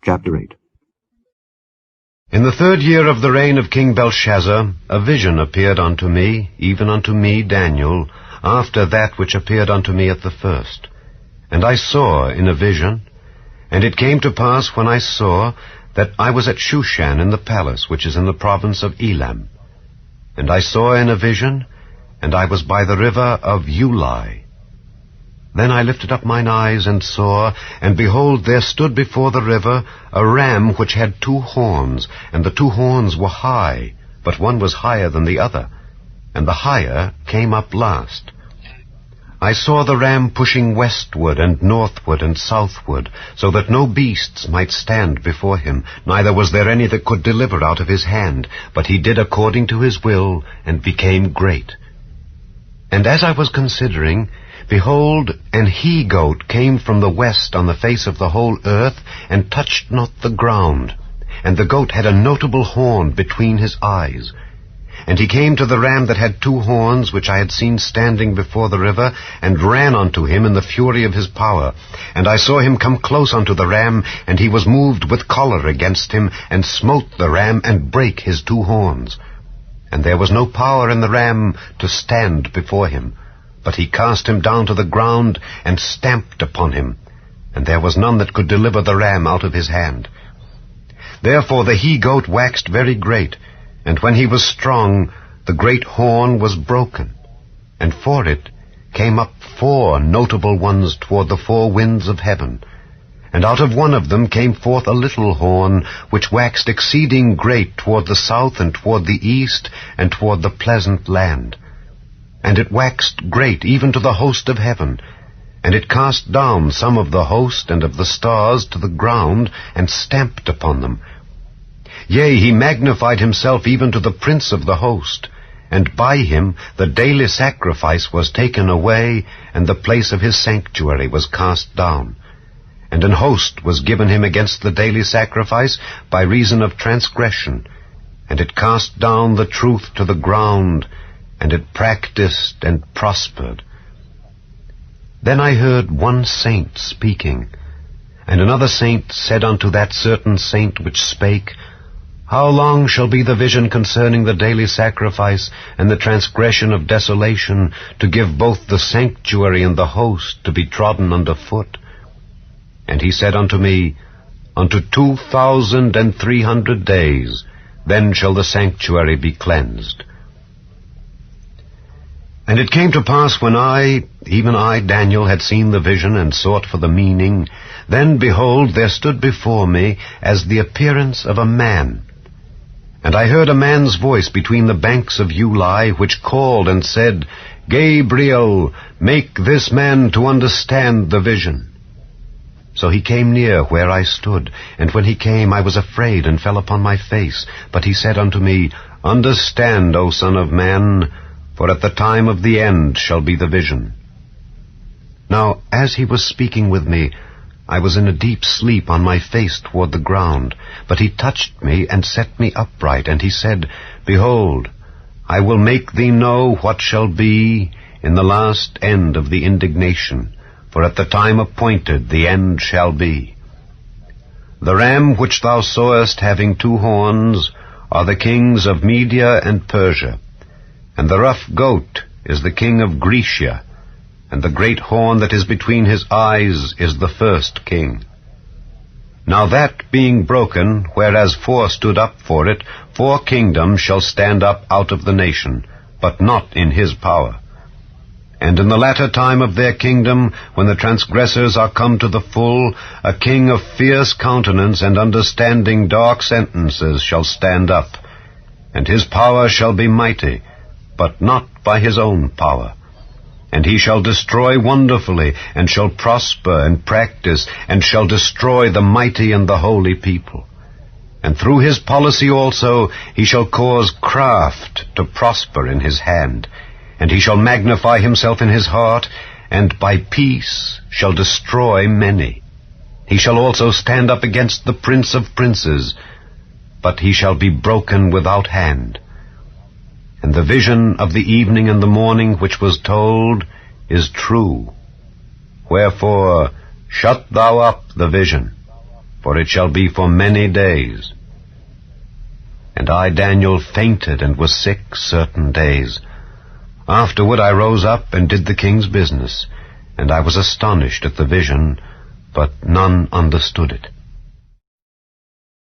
Chapter 8. In the 3rd year of the reign of King Belshazzar, a vision appeared unto me, even unto me, Daniel, after that which appeared unto me at the first. And I saw in a vision, and it came to pass when I saw, that I was at Shushan in the palace which is in the province of Elam. And I saw in a vision, and I was by the river of Ulai. Then I lifted up mine eyes and saw, and behold, there stood before the river a ram which had 2 horns, and the 2 horns were high, but one was higher than the other, and the higher came up last. I saw the ram pushing westward and northward and southward, so that no beasts might stand before him, neither was there any that could deliver out of his hand, but he did according to his will, and became great. And as I was considering, behold, an he-goat came from the west on the face of the whole earth, and touched not the ground. And the goat had a notable horn between his eyes. And he came to the ram that had 2 horns, which I had seen standing before the river, and ran unto him in the fury of his power. And I saw him come close unto the ram, and he was moved with choler against him, and smote the ram, and brake his 2 horns. And there was no power in the ram to stand before him. But he cast him down to the ground, and stamped upon him, and there was none that could deliver the ram out of his hand. Therefore the he-goat waxed very great, and when he was strong, the great horn was broken. And for it came up 4 notable ones toward the 4 winds of heaven. And out of one of them came forth a little horn, which waxed exceeding great toward the south, and toward the east, and toward the pleasant land. And it waxed great even to the host of heaven, and it cast down some of the host and of the stars to the ground, and stamped upon them. Yea, he magnified himself even to the prince of the host, and by him the daily sacrifice was taken away, and the place of his sanctuary was cast down. And an host was given him against the daily sacrifice by reason of transgression, and it cast down the truth to the ground, and it practiced and prospered. Then I heard one saint speaking, and another saint said unto that certain saint which spake, How long shall be the vision concerning the daily sacrifice and the transgression of desolation, to give both the sanctuary and the host to be trodden under foot? And he said unto me, Unto 2,300 days, then shall the sanctuary be cleansed. And it came to pass when I, even I, Daniel, had seen the vision and sought for the meaning, then, behold, there stood before me as the appearance of a man. And I heard a man's voice between the banks of Ulai, which called and said, Gabriel, make this man to understand the vision. So he came near where I stood, and when he came I was afraid and fell upon my face. But he said unto me, Understand, O Son of Man, for at the time of the end shall be the vision. Now, as he was speaking with me, I was in a deep sleep on my face toward the ground. But he touched me and set me upright, and he said, Behold, I will make thee know what shall be in the last end of the indignation, for at the time appointed the end shall be. The ram which thou sawest having 2 horns are the kings of Media and Persia, and the rough goat is the king of Grecia, and the great horn that is between his eyes is the first king. Now that being broken, whereas 4 stood up for it, 4 kingdoms shall stand up out of the nation, but not in his power. And in the latter time of their kingdom, when the transgressors are come to the full, a king of fierce countenance and understanding dark sentences shall stand up, and his power shall be mighty, but not by his own power. And he shall destroy wonderfully, and shall prosper and practice, and shall destroy the mighty and the holy people. And through his policy also he shall cause craft to prosper in his hand, and he shall magnify himself in his heart, and by peace shall destroy many. He shall also stand up against the prince of princes, but he shall be broken without hand. And the vision of the evening and the morning which was told is true. Wherefore shut thou up the vision, for it shall be for many days. And I, Daniel, fainted and was sick certain days. Afterward I rose up and did the king's business, and I was astonished at the vision, but none understood it.